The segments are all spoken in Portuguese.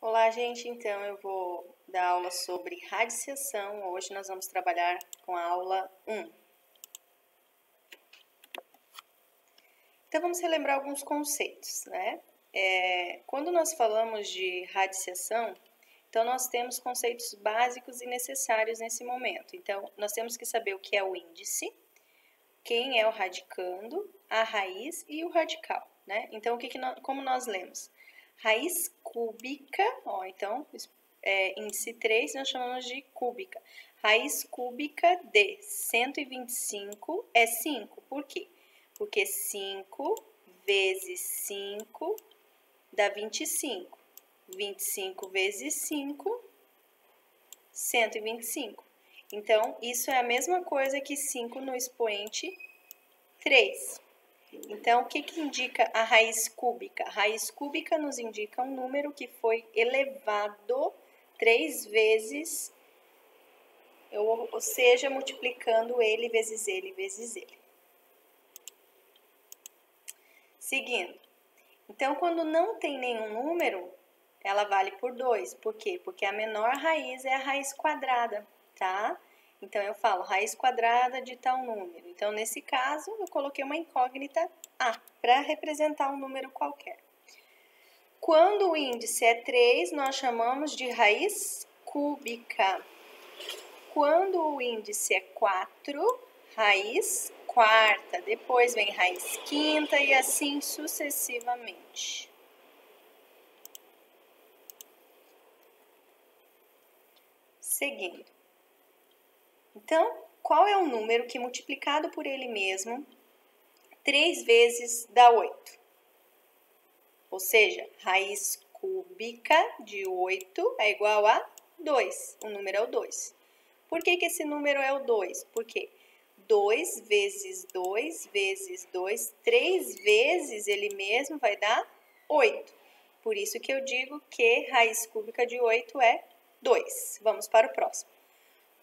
Olá, gente. Então, eu vou dar aula sobre radiciação. Hoje nós vamos trabalhar com a aula 1. Então, vamos relembrar alguns conceitos, né? Quando nós falamos de radiciação, então nós temos conceitos básicos e necessários nesse momento. Então, nós temos que saber o que é o índice, quem é o radicando, a raiz e o radical, né? Então, como nós lemos? Raiz cúbica, então, índice 3 nós chamamos de cúbica. Raiz cúbica de 125 é 5. Por quê? Porque 5 vezes 5 dá 25. 25 vezes 5, 125. Então, isso é a mesma coisa que 5 no expoente 3. Então, o que indica a raiz cúbica? A raiz cúbica nos indica um número que foi elevado 3 vezes, ou seja, multiplicando ele vezes ele vezes ele. Seguindo. Então, quando não tem nenhum número, ela vale por 2. Por quê? Porque a menor raiz é a raiz quadrada, tá? Então, eu falo raiz quadrada de tal número. Então, nesse caso, eu coloquei uma incógnita A para representar um número qualquer. Quando o índice é 3, nós chamamos de raiz cúbica. Quando o índice é 4, raiz quarta. Depois vem raiz quinta e assim sucessivamente. Seguindo. Então, qual é o número que multiplicado por ele mesmo 3 vezes dá 8? Ou seja, raiz cúbica de 8 é igual a 2. O número é o 2. Por que esse número é o 2? Porque 2 vezes 2 vezes 2, 3 vezes ele mesmo vai dar 8. Por isso que eu digo que raiz cúbica de 8 é 2. Vamos para o próximo.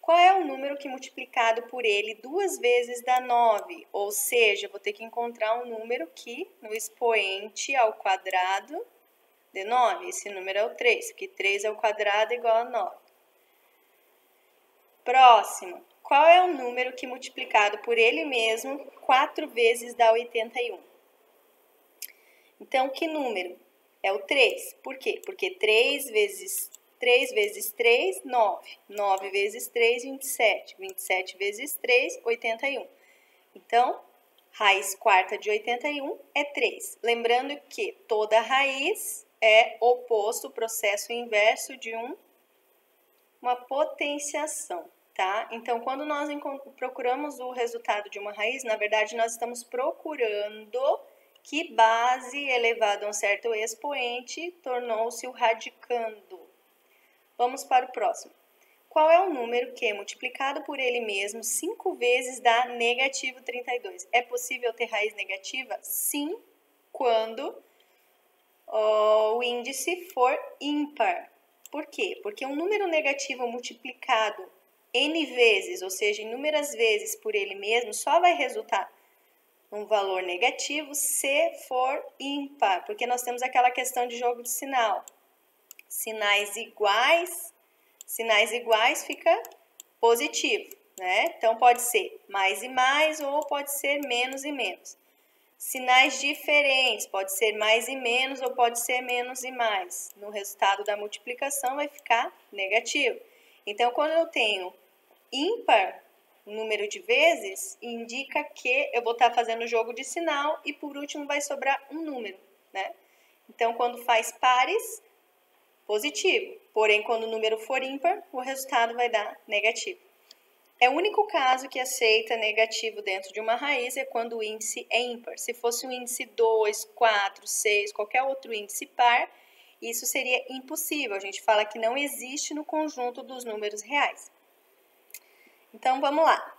Qual é o número que multiplicado por ele 2 vezes dá 9? Ou seja, vou ter que encontrar um número que no expoente ao quadrado dê 9. Esse número é o 3, porque 3 ao quadrado é igual a 9. Próximo. Qual é o número que multiplicado por ele mesmo 4 vezes dá 81? Então, que número? É o 3. Por quê? Porque 3 vezes 3, 9. 9 vezes 3, 27. 27 vezes 3, 81. Então, raiz quarta de 81 é 3. Lembrando que toda raiz é oposto, processo inverso de uma potenciação, tá? Então, quando nós procuramos o resultado de uma raiz, na verdade, nós estamos procurando que base elevada a um certo expoente tornou-se o radicando. Vamos para o próximo. Qual é o número que, multiplicado por ele mesmo, 5 vezes dá negativo 32? É possível ter raiz negativa? Sim, quando o índice for ímpar. Por quê? Porque um número negativo multiplicado n vezes, ou seja, inúmeras vezes por ele mesmo, só vai resultar um valor negativo se for ímpar, porque nós temos aquela questão de jogo de sinal. Sinais iguais fica positivo, né? Então, pode ser mais e mais ou pode ser menos e menos. Sinais diferentes, pode ser mais e menos ou pode ser menos e mais. No resultado da multiplicação vai ficar negativo. Então, quando eu tenho ímpar, número de vezes, indica que eu vou estar fazendo jogo de sinal e por último vai sobrar um número, né? Então, quando faz pares, positivo. Porém, quando o número for ímpar, o resultado vai dar negativo. É o único caso que aceita negativo dentro de uma raiz é quando o índice é ímpar. Se fosse um índice 2, 4, 6, qualquer outro índice par, isso seria impossível. A gente fala que não existe no conjunto dos números reais. Então, vamos lá.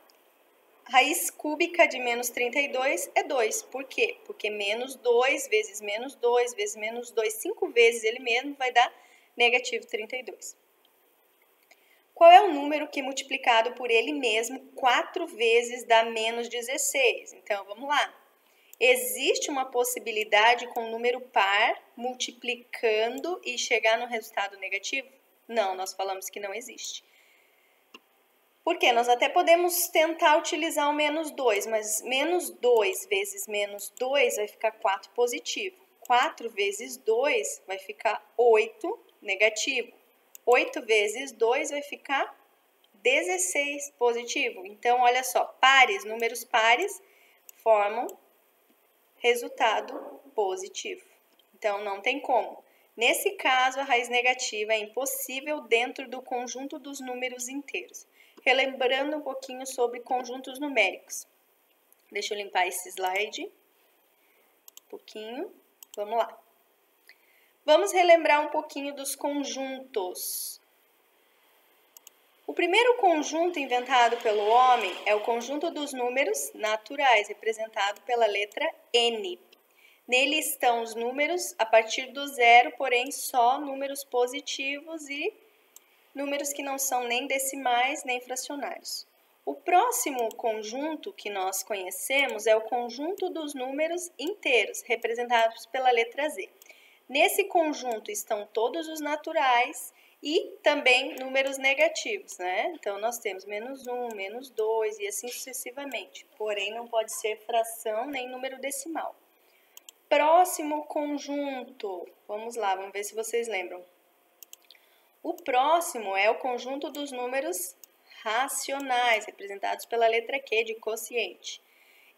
Raiz cúbica de menos 32 é 2. Por quê? Porque menos 2 vezes menos 2 vezes menos 2, 5 vezes ele mesmo vai dar negativo 32. Qual é o número que multiplicado por ele mesmo 4 vezes dá menos 16? Então, vamos lá. Existe uma possibilidade com o número par multiplicando e chegar no resultado negativo? Não, nós falamos que não existe. Por quê? Nós até podemos tentar utilizar o menos 2, mas menos 2 vezes menos 2 vai ficar 4 positivo. 4 vezes 2 vai ficar 8 negativo. 8 vezes 2 vai ficar 16 positivo. Então, olha só, pares, números pares formam resultado positivo. Então, não tem como. Nesse caso, a raiz negativa é impossível dentro do conjunto dos números inteiros. Relembrando um pouquinho sobre conjuntos numéricos. Deixa eu limpar esse slide. Um pouquinho. Vamos lá. Vamos relembrar um pouquinho dos conjuntos. O primeiro conjunto inventado pelo homem é o conjunto dos números naturais, representado pela letra N. Nele estão os números a partir do zero, porém só números positivos e números que não são nem decimais nem fracionários. O próximo conjunto que nós conhecemos é o conjunto dos números inteiros, representados pela letra Z. Nesse conjunto estão todos os naturais e também números negativos, né? Então, nós temos menos 1, menos 2 e assim sucessivamente. Porém, não pode ser fração nem número decimal. Próximo conjunto. Vamos lá, vamos ver se vocês lembram. O próximo é o conjunto dos números racionais, representados pela letra Q de quociente.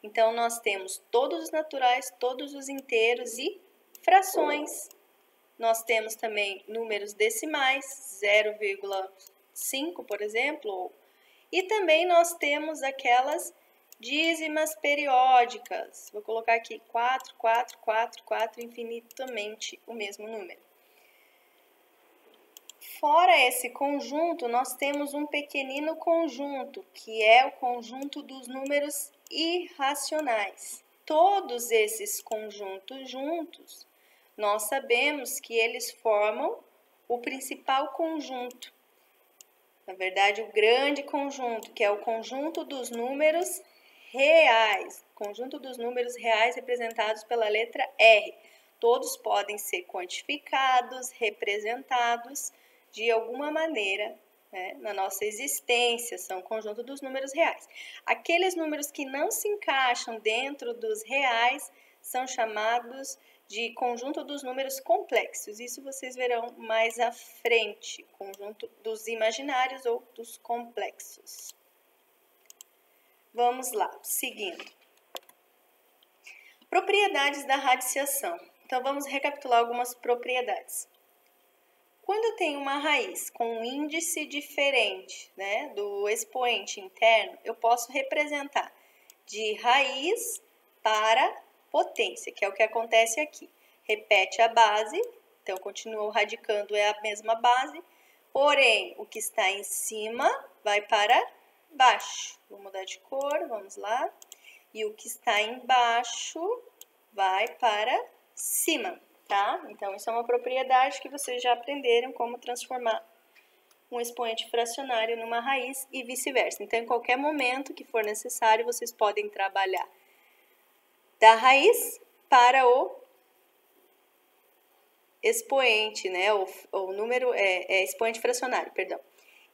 Então, nós temos todos os naturais, todos os inteiros e frações. Nós temos também números decimais, 0,5, por exemplo. E também nós temos aquelas dízimas periódicas. Vou colocar aqui 4, 4, 4, 4, infinitamente o mesmo número. Fora esse conjunto, nós temos um pequenino conjunto, que é o conjunto dos números irracionais. Todos esses conjuntos juntos, nós sabemos que eles formam o principal conjunto. Na verdade, o grande conjunto, que é o conjunto dos números reais. Conjunto dos números reais representados pela letra R. Todos podem ser quantificados, representados de alguma maneira, né, na nossa existência, são o conjunto dos números reais. Aqueles números que não se encaixam dentro dos reais são chamados de conjunto dos números complexos. Isso vocês verão mais à frente, conjunto dos imaginários ou dos complexos. Vamos lá, seguindo. Propriedades da radiciação. Então, vamos recapitular algumas propriedades. Quando eu tenho uma raiz com um índice diferente, né, do expoente interno, eu posso representar de raiz para potência, que é o que acontece aqui. Repete a base, então continua radicando é a mesma base, porém o que está em cima vai para baixo. Vou mudar de cor, vamos lá. E o que está embaixo vai para cima, tá? Então, isso é uma propriedade que vocês já aprenderam como transformar um expoente fracionário numa raiz e vice-versa. Então, em qualquer momento que for necessário, vocês podem trabalhar da raiz para o expoente, né? O número expoente fracionário, perdão.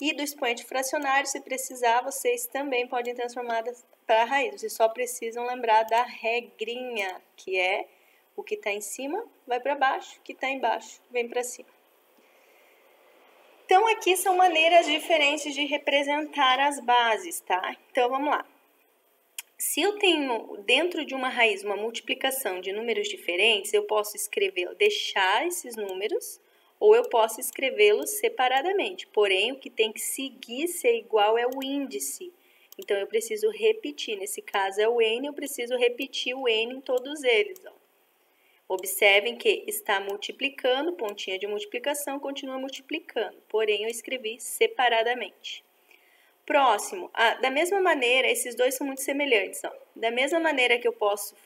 E do expoente fracionário, se precisar, vocês também podem transformar para a raiz. Vocês só precisam lembrar da regrinha, que é o que está em cima vai para baixo, o que está embaixo vem para cima. Então, aqui são maneiras diferentes de representar as bases, tá? Então, vamos lá. Se eu tenho dentro de uma raiz uma multiplicação de números diferentes, eu posso deixar esses números ou eu posso escrevê-los separadamente. Porém, o que tem que seguir ser igual é o índice. Então, eu preciso repetir. Nesse caso é o N, eu preciso repetir o N em todos eles. Ó. Observem que está multiplicando, pontinha de multiplicação, continua multiplicando. Porém, eu escrevi separadamente. Próximo, da mesma maneira, esses dois são muito semelhantes. Ó. Da mesma maneira que eu posso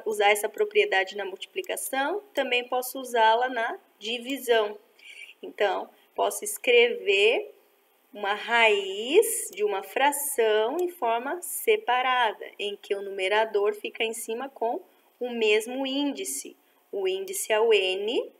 usar essa propriedade na multiplicação, também posso usá-la na divisão. Então, posso escrever uma raiz de uma fração em forma separada, em que o numerador fica em cima com o mesmo índice. O índice é o n,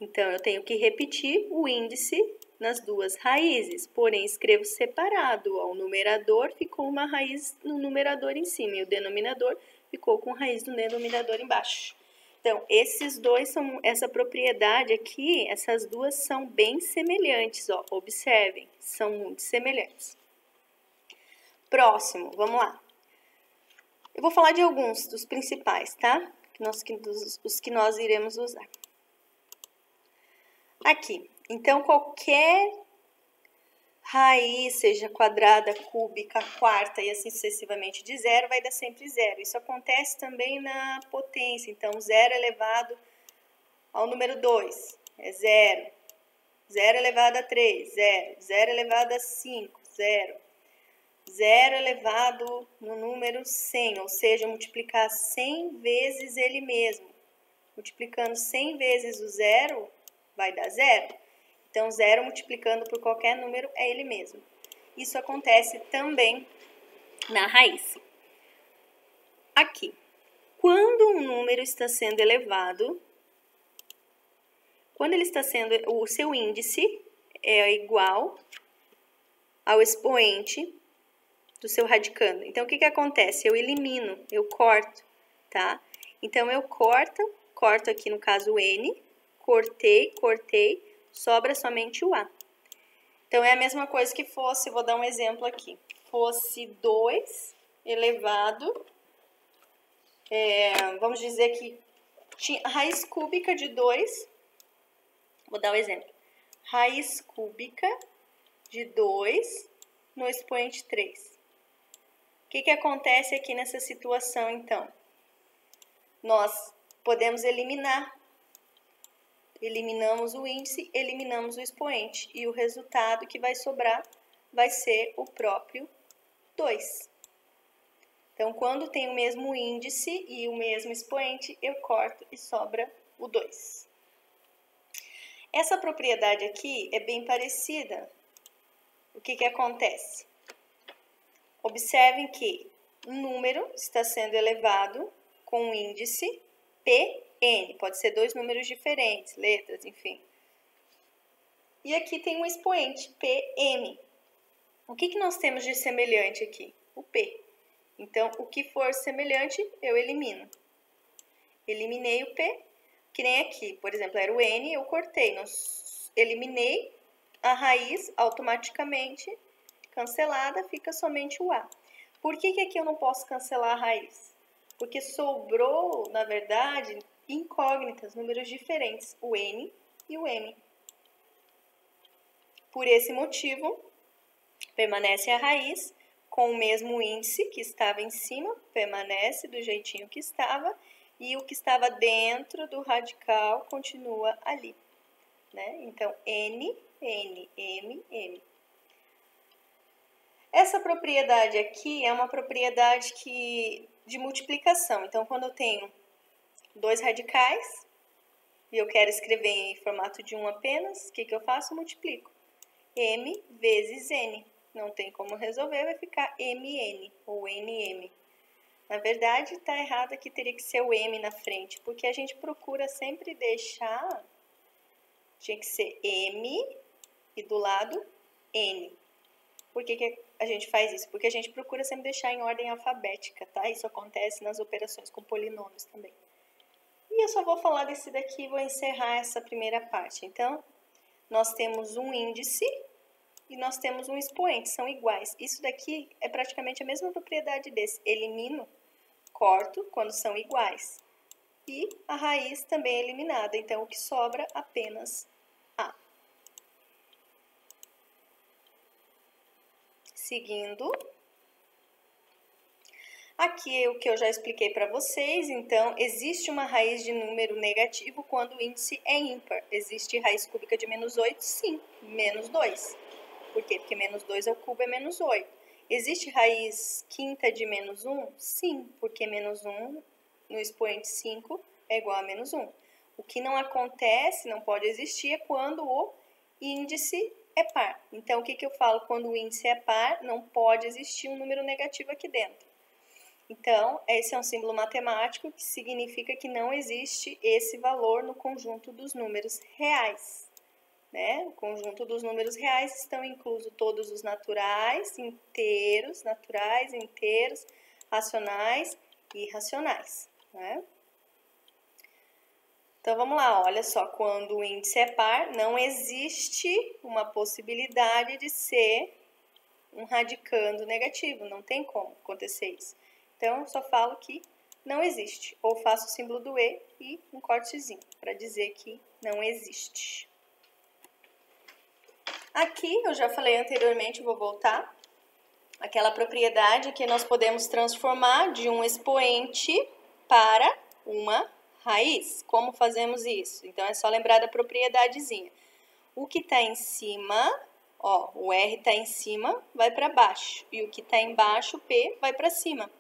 então eu tenho que repetir o índice nas duas raízes, porém escrevo separado. Ó, o numerador ficou uma raiz no numerador em cima e o denominador ficou com raiz no denominador embaixo. Então, esses dois são, essa propriedade aqui, essas duas são bem semelhantes, ó, observem, são muito semelhantes. Próximo, vamos lá. Eu vou falar de alguns dos principais, tá? Os que nós iremos usar. Aqui, então qualquer raiz, seja quadrada, cúbica, quarta e assim sucessivamente de zero, vai dar sempre zero. Isso acontece também na potência, então 0 elevado ao número 2 é 0. 0 elevado a 3, 0. 0 elevado a 5, 0. 0 elevado no número 100, ou seja, multiplicar 100 vezes ele mesmo. Multiplicando 100 vezes o zero, vai dar zero. Então, 0 multiplicando por qualquer número é ele mesmo. Isso acontece também na raiz. Aqui, quando um número está sendo elevado, quando ele está sendo, o seu índice é igual ao expoente do seu radicando. Então, o que acontece? Eu elimino, eu corto, tá? Então, eu corto aqui no caso o n, cortei, sobra somente o a. Então, é a mesma coisa que fosse, vou dar um exemplo aqui, fosse 2 elevado, vamos dizer que tinha raiz cúbica de 2, vou dar um exemplo, raiz cúbica de 2 no expoente 3. O que acontece aqui nessa situação, então? Nós podemos eliminar. Eliminamos o índice, eliminamos o expoente. E o resultado que vai sobrar vai ser o próprio 2. Então, quando tem o mesmo índice e o mesmo expoente, eu corto e sobra o 2. Essa propriedade aqui é bem parecida. O que acontece? Observem que um número está sendo elevado com um índice Pn. Pode ser dois números diferentes, letras, enfim. E aqui tem um expoente, Pm. O que nós temos de semelhante aqui? O P. Então, o que for semelhante, eu elimino. Eliminei o P, que nem aqui. Por exemplo, era o N, eu cortei. Eliminei a raiz automaticamente. Cancelada, fica somente o A. Por que aqui eu não posso cancelar a raiz? Porque sobrou, na verdade, incógnitas, números diferentes, o N e o M. Por esse motivo, permanece a raiz com o mesmo índice que estava em cima, permanece do jeitinho que estava, e o que estava dentro do radical continua ali, né? Então, N, N, M, M. Essa propriedade aqui é uma propriedade de multiplicação. Então, quando eu tenho dois radicais e eu quero escrever em formato de 1 apenas, o que eu faço? Multiplico. M vezes N. Não tem como resolver, vai ficar MN ou NM. Na verdade, está errado aqui, teria que ser o M na frente, porque a gente procura sempre deixar, tinha que ser M e do lado N. Por que a gente faz isso? Porque a gente procura sempre deixar em ordem alfabética, tá? Isso acontece nas operações com polinômios também. E eu só vou falar desse daqui e vou encerrar essa primeira parte. Então, nós temos um índice e nós temos um expoente, são iguais. Isso daqui é praticamente a mesma propriedade desse. Elimino, corto quando são iguais. E a raiz também é eliminada, então o que sobra apenas A. Seguindo, aqui é o que eu já expliquei para vocês. Então, existe uma raiz de número negativo quando o índice é ímpar. Existe raiz cúbica de menos 8? Sim, menos 2. Por quê? Porque menos 2 ao cubo é menos 8. Existe raiz quinta de menos 1? Sim, porque menos 1 no expoente 5 é igual a menos 1. O que não acontece, não pode existir, é quando o índice é par. Então, o que eu falo? Quando o índice é par, não pode existir um número negativo aqui dentro. Então, esse é um símbolo matemático que significa que não existe esse valor no conjunto dos números reais. Né? No conjunto dos números reais estão inclusos todos os naturais, inteiros, racionais e irracionais. Né? Então, vamos lá, olha só, quando o índice é par, não existe uma possibilidade de ser um radicando negativo, não tem como acontecer isso. Então, eu só falo que não existe, ou faço o símbolo do e um cortezinho, para dizer que não existe. Aqui, eu já falei anteriormente, vou voltar, aquela propriedade que nós podemos transformar de um expoente para uma raiz. Como fazemos isso? Então, é só lembrar da propriedadezinha. O que está em cima, ó, o R está em cima, vai para baixo. E o que está embaixo, o P, vai para cima.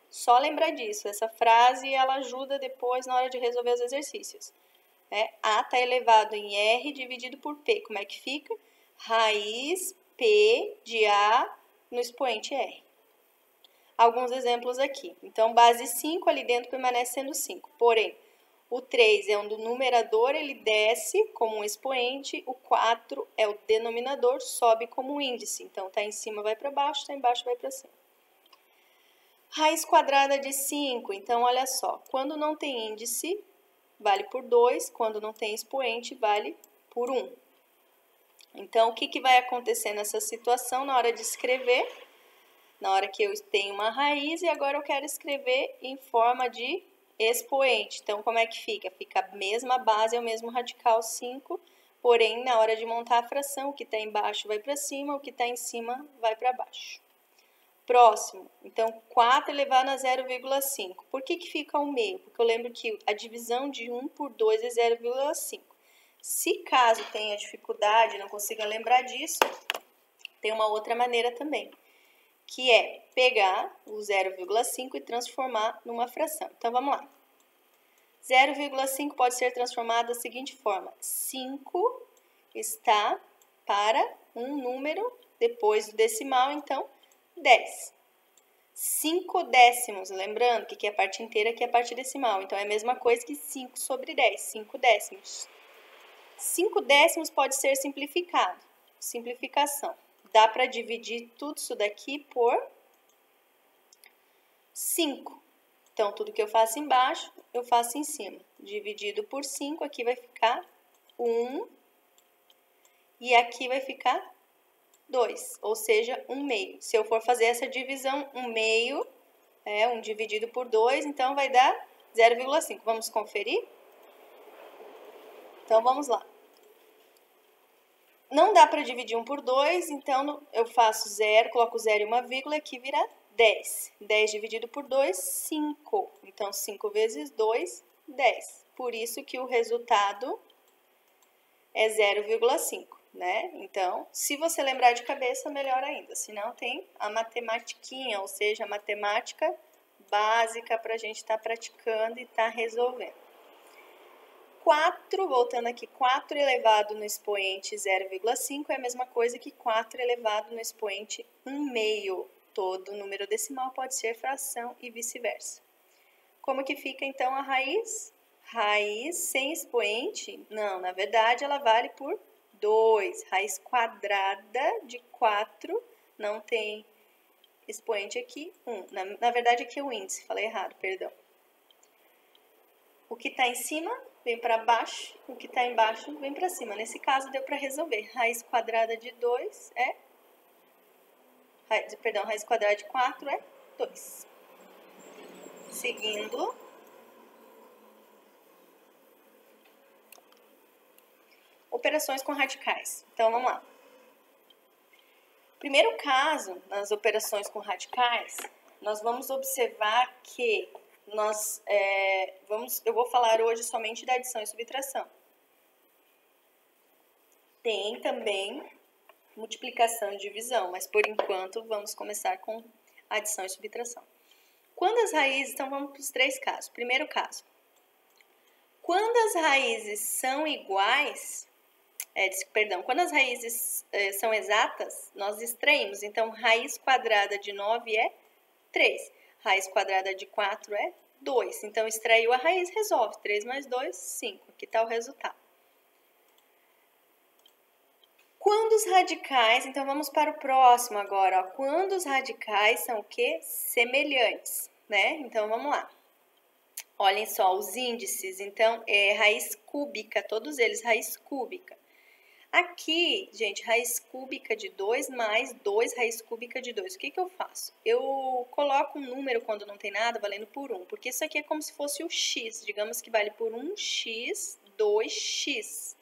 Só lembrar disso. Essa frase, ela ajuda depois na hora de resolver os exercícios. A está elevado em R dividido por P. Como é que fica? Raiz P de A no expoente R. Alguns exemplos aqui. Então, base 5 ali dentro permanece sendo 5. Porém, o 3 é um do numerador, ele desce como um expoente. O 4 é o denominador, sobe como um índice. Então, está em cima, vai para baixo, está embaixo, vai para cima. Raiz quadrada de 5. Então, olha só. Quando não tem índice, vale por 2. Quando não tem expoente, vale por 1. Então, o que vai acontecer nessa situação na hora de escrever? Na hora que eu tenho uma raiz e agora eu quero escrever em forma de expoente. Então, como é que fica? Fica a mesma base, é o mesmo radical 5, porém, na hora de montar a fração, o que está embaixo vai para cima, o que está em cima vai para baixo. Próximo, então, 4 elevado a 0,5. Por que fica ao meio? Porque eu lembro que a divisão de 1 por 2 é 0,5. Se caso tenha dificuldade, não consiga lembrar disso, tem uma outra maneira também, que é pegar o 0,5 e transformar numa fração. Então, vamos lá. 0,5 pode ser transformado da seguinte forma. 5 está para um número depois do decimal, então, 10. 5 décimos, lembrando que aqui é a parte inteira, aqui é a parte decimal. Então, é a mesma coisa que 5 sobre 10, 5 décimos. 5 décimos pode ser simplificado. Simplificação. Dá para dividir tudo isso daqui por 5. Então, tudo que eu faço embaixo, eu faço em cima. Dividido por 5, aqui vai ficar 1. E aqui vai ficar 2, ou seja, 1 meio. Se eu for fazer essa divisão, 1 meio, 1 dividido por 2, então vai dar 0,5. Vamos conferir? Então, vamos lá. Não dá para dividir 1 por 2, então eu faço 0, coloco 0 e uma vírgula, aqui vira 10. 10 dividido por 2, 5. Então, 5 vezes 2, 10. Por isso que o resultado é 0,5, né? Então, se você lembrar de cabeça, melhor ainda. Senão, tem a matematiquinha, ou seja, a matemática básica para a gente estar praticando e estar resolvendo. 4, voltando aqui, 4 elevado no expoente 0,5 é a mesma coisa que 4 elevado no expoente 1 meio. Todo número decimal pode ser fração e vice-versa. Como que fica então a raiz? Raiz sem expoente? Não, na verdade ela vale por 2. Raiz quadrada de 4 não tem expoente aqui, 1. Na verdade aqui é o índice, falei errado, perdão. O que está em cima vem para baixo, o que está embaixo vem para cima. Nesse caso, deu para resolver. Raiz quadrada de 2 é... raiz quadrada de 4 é 2. Seguindo. Operações com radicais. Então, vamos lá. Primeiro caso, nas operações com radicais, nós vamos observar que eu vou falar hoje somente da adição e subtração. Tem também multiplicação e divisão, mas por enquanto vamos começar com adição e subtração. Quando as raízes, então vamos para os 3 casos. Primeiro caso, quando as raízes são iguais, quando as raízes são exatas, nós extraímos. Então, raiz quadrada de 9 é 3. Raiz quadrada de 4 é 2. Então, extraiu a raiz, resolve. 3 mais 2, 5. Aqui está o resultado. Quando os radicais, então vamos para o próximo agora, ó. Quando os radicais são o quê? Semelhantes, né? Então, vamos lá. Olhem só, os índices, então, raiz cúbica, todos eles, raiz cúbica. Aqui, gente, raiz cúbica de 2 mais 2 raiz cúbica de 2. O que eu faço? Eu coloco um número quando não tem nada valendo por 1, porque isso aqui é como se fosse o x. Digamos que vale por 1x, 2x.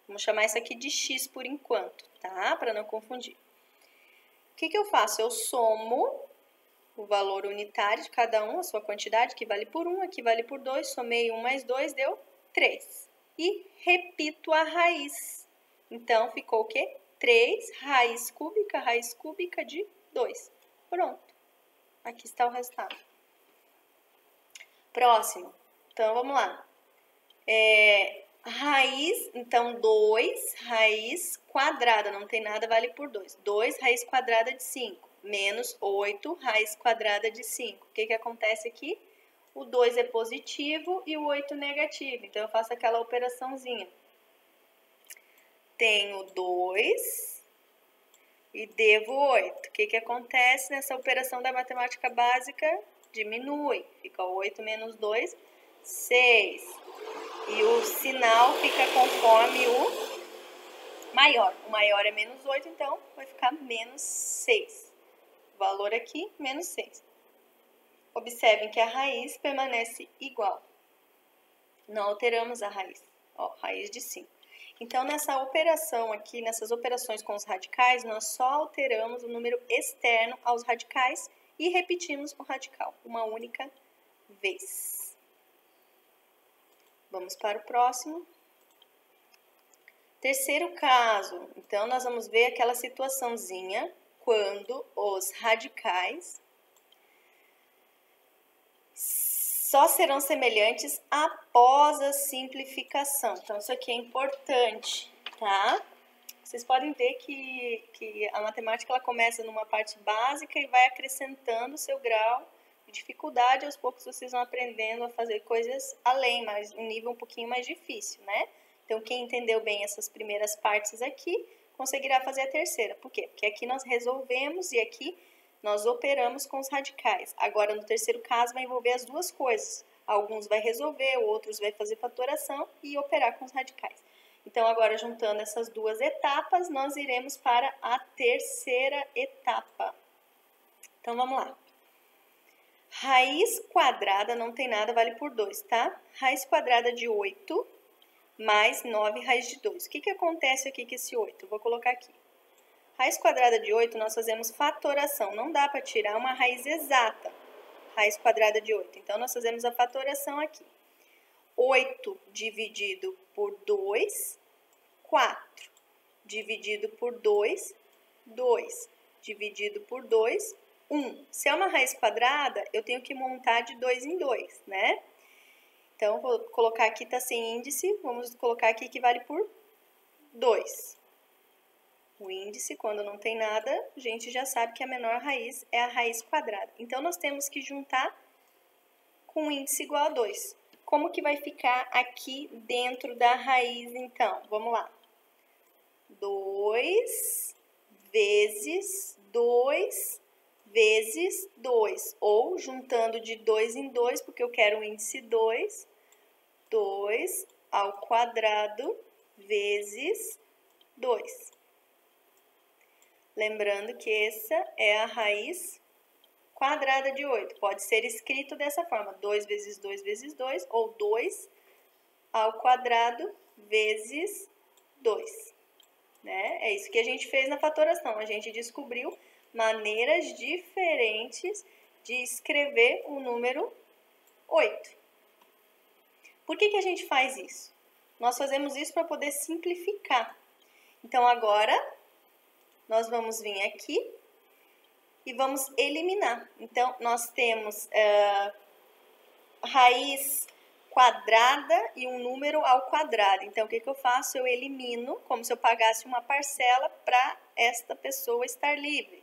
Vamos chamar isso aqui de x por enquanto, tá? Para não confundir. O que eu faço? Eu somo o valor unitário de cada um, a sua quantidade, que vale por 1, aqui vale por 2. Somei 1 mais 2, deu 3. E repito a raiz. Então, ficou o quê? 3 raiz cúbica de 2. Pronto. Aqui está o resultado. Próximo. Então, vamos lá. Raiz, então, 2 raiz quadrada, não tem nada, vale por 2. 2 raiz quadrada de 5, menos 8 raiz quadrada de 5. O que acontece aqui? O 2 é positivo e o 8 negativo. Então, eu faço aquela operaçãozinha. Tenho 2 e devo 8. O que acontece nessa operação da matemática básica? Diminui. Fica 8 menos 2, 6. E o sinal fica conforme o maior. O maior é menos 8, então vai ficar menos 6. O valor aqui, menos 6. Observem que a raiz permanece igual. Não alteramos a raiz. Ó, raiz de 5. Então, nessa operação aqui, nessas operações com os radicais, nós só alteramos o número externo aos radicais e repetimos o radical uma única vez. Vamos para o próximo. Terceiro caso. Então, nós vamos ver aquela situaçãozinha quando os radicais só serão semelhantes após a simplificação. Então, isso aqui é importante, tá? Vocês podem ver que a matemática ela começa numa parte básica e vai acrescentando o seu grau de dificuldade. Aos poucos vocês vão aprendendo a fazer coisas além, mas um nível um pouquinho mais difícil, né? Então, quem entendeu bem essas primeiras partes aqui, conseguirá fazer a terceira. Por quê? Porque aqui nós resolvemos e aqui nós operamos com os radicais. Agora, no terceiro caso, vai envolver as duas coisas. Alguns vai resolver, outros vai fazer fatoração e operar com os radicais. Então, agora, juntando essas duas etapas, nós iremos para a terceira etapa. Então, vamos lá. Raiz quadrada, não tem nada, vale por 2, tá? Raiz quadrada de 8 mais 9 raiz de 2. O que acontece aqui com esse 8? Eu vou colocar aqui. Raiz quadrada de 8, nós fazemos fatoração. Não dá para tirar uma raiz exata. Raiz quadrada de 8. Então, nós fazemos a fatoração aqui. 8 dividido por 2, 4. Dividido por 2, 2. Dividido por 2, 1. Se é uma raiz quadrada, eu tenho que montar de 2 em 2, né? Então, vou colocar aqui, está sem índice. Vamos colocar aqui que vale por 2. O índice, quando não tem nada, a gente já sabe que a menor raiz é a raiz quadrada. Então, nós temos que juntar com um índice igual a 2. Como que vai ficar aqui dentro da raiz, então? Vamos lá. 2 vezes 2 vezes 2. Ou, juntando de 2 em 2, porque eu quero o índice 2. 2 ao quadrado vezes 2. Lembrando que essa é a raiz quadrada de 8. Pode ser escrito dessa forma, 2 vezes 2 vezes 2, ou 2 ao quadrado vezes 2. Né? É isso que a gente fez na fatoração. A gente descobriu maneiras diferentes de escrever o número 8. Por que a gente faz isso? Nós fazemos isso para poder simplificar. Então, agora, nós vamos vir aqui e vamos eliminar. Então, nós temos raiz quadrada e um número ao quadrado. Então, o que eu faço? Eu elimino, como se eu pagasse uma parcela para esta pessoa estar livre.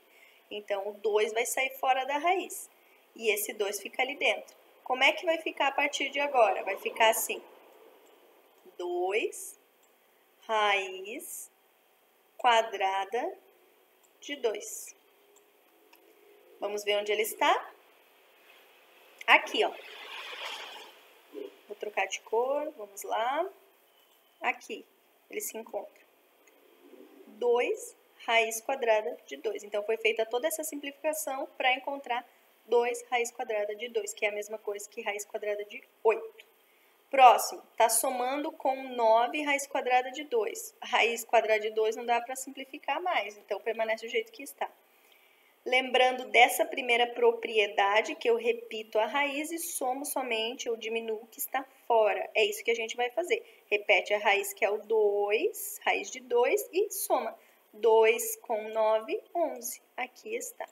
Então, o 2 vai sair fora da raiz. e esse 2 fica ali dentro. Como é que vai ficar a partir de agora? Vai ficar assim, 2 raiz quadrada de 2. Vamos ver onde ele está? Aqui, ó. Vou trocar de cor, vamos lá. Aqui, ele se encontra. 2 raiz quadrada de 2. Então, foi feita toda essa simplificação para encontrar 2 raiz quadrada de 2, que é a mesma coisa que raiz quadrada de 8. Próximo, está somando com 9 raiz quadrada de 2. Raiz quadrada de 2 não dá para simplificar mais, então permanece do jeito que está. Lembrando dessa primeira propriedade, que eu repito a raiz e somo somente ou diminuo o que está fora. É isso que a gente vai fazer. Repete a raiz, que é o 2, raiz de 2, e soma. 2 com 9, 11. Aqui está.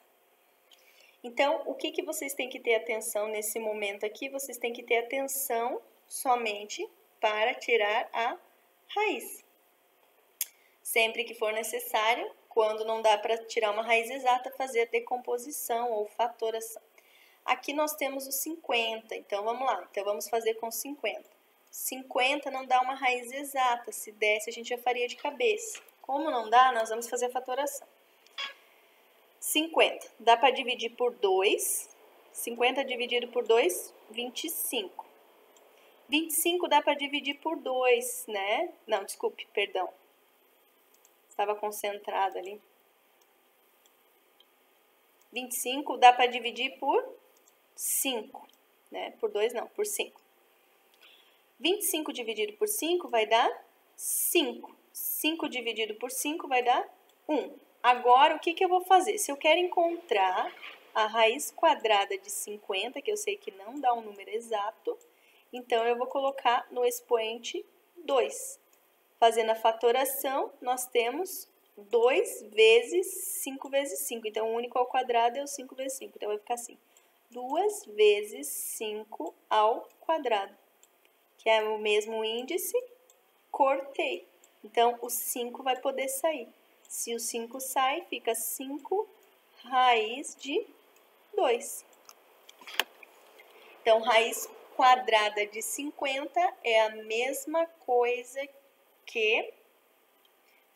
Então, o que vocês têm que ter atenção nesse momento aqui? Vocês têm que ter atenção somente para tirar a raiz. Sempre que for necessário, quando não dá para tirar uma raiz exata, fazer a decomposição ou fatoração. Aqui nós temos o 50, então vamos lá. Então vamos fazer com 50. 50 não dá uma raiz exata, se desse a gente já faria de cabeça. Como não dá, nós vamos fazer a fatoração. 50, dá para dividir por 2. 50 dividido por 2, 25. 25 dá para dividir por 2, né? Não, desculpe, perdão. Estava concentrada ali. 25 dá para dividir por 5, né? Por 2 não, por 5. 25 dividido por 5 vai dar 5. 5 dividido por 5 vai dar 1. Agora, o que eu vou fazer? Se eu quero encontrar a raiz quadrada de 50, que eu sei que não dá um número exato, então eu vou colocar no expoente 2. Fazendo a fatoração, nós temos 2 vezes 5 vezes 5. Então, o único ao quadrado é o 5 vezes 5. Então, vai ficar assim, 2 vezes 5 ao quadrado, que é o mesmo índice, cortei. Então, o 5 vai poder sair. Se o 5 sai, fica 5 raiz de 2. Então, raiz quadrada de 50 é a mesma coisa que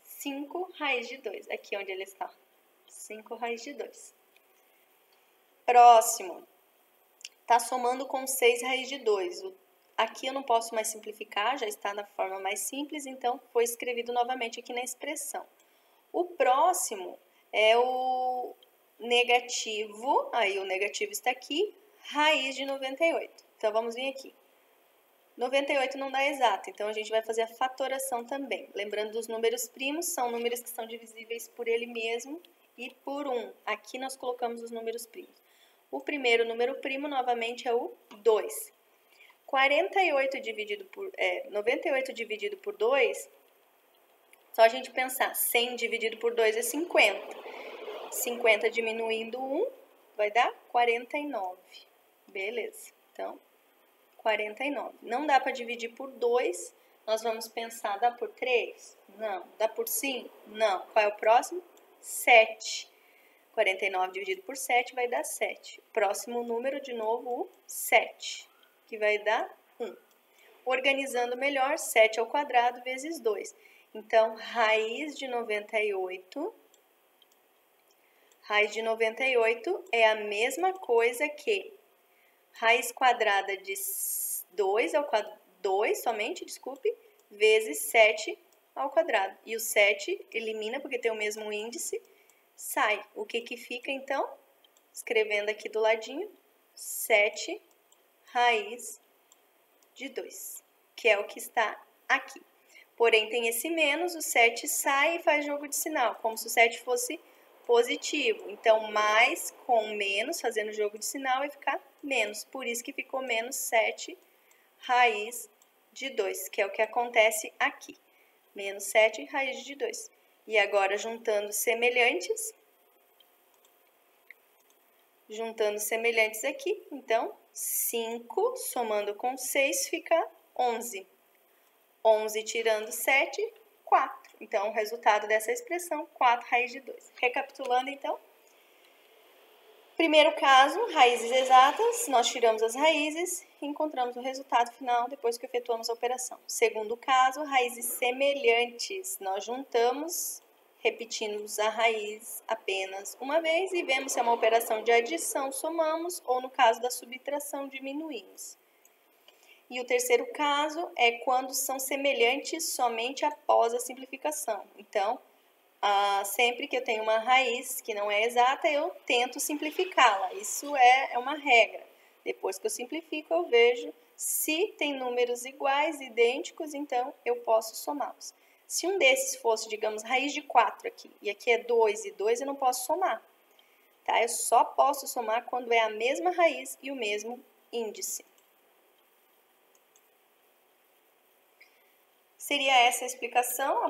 5 raiz de 2. Aqui onde ele está. 5 raiz de 2. Próximo. Está somando com 6 raiz de 2. Aqui eu não posso mais simplificar, já está na forma mais simples, então foi escrevido novamente aqui na expressão. O próximo é o negativo, aí o negativo está aqui, raiz de 98. Então, vamos vir aqui. 98 não dá exato, então a gente vai fazer a fatoração também. Lembrando dos números primos, são números que são divisíveis por ele mesmo e por 1. Aqui nós colocamos os números primos. O primeiro número primo, novamente, é o 2. 98 dividido por, 98 dividido por 2, só a gente pensar, 100 dividido por 2 é 50. 50 diminuindo 1 vai dar 49. Beleza, então 49. Não dá para dividir por 2, nós vamos pensar, dá por 3? Não. Dá por 5? Não. Qual é o próximo? 7. 49 dividido por 7 vai dar 7. Próximo número, de novo, o 7, que vai dar 1. Organizando melhor, 7 ao quadrado vezes 2. Então, raiz de 98 é a mesma coisa que raiz quadrada de 2 ao quadrado, 2 somente, desculpe, vezes 7 ao quadrado. E o 7 elimina, porque tem o mesmo índice, sai. O que fica, então? Escrevendo aqui do ladinho, 7 raiz de 2, que é o que está aqui. Porém, tem esse menos, o 7 sai e faz jogo de sinal, como se o 7 fosse positivo. Então, mais com menos, fazendo jogo de sinal, vai ficar menos. Por isso que ficou menos 7 raiz de 2, que é o que acontece aqui. Menos 7 raiz de 2. E agora, juntando semelhantes aqui, então, 5 somando com 6 fica 11. 11 tirando 7, 4. Então, o resultado dessa expressão, 4 raiz de 2. Recapitulando, então, Primeiro caso, raízes exatas, nós tiramos as raízes e encontramos o resultado final depois que efetuamos a operação. Segundo caso, raízes semelhantes, nós juntamos, repetimos a raiz apenas uma vez e vemos se é uma operação de adição, somamos, ou no caso da subtração, diminuímos. E o terceiro caso é quando são semelhantes somente após a simplificação. Então, sempre que eu tenho uma raiz que não é exata, eu tento simplificá-la. Isso é uma regra. Depois que eu simplifico, eu vejo se tem números iguais, idênticos, então eu posso somá-los. Se um desses fosse, digamos, raiz de 4 aqui, e aqui é 2 e 2, eu não posso somar. Tá? Eu só posso somar quando é a mesma raiz e o mesmo índice. Seria essa a explicação.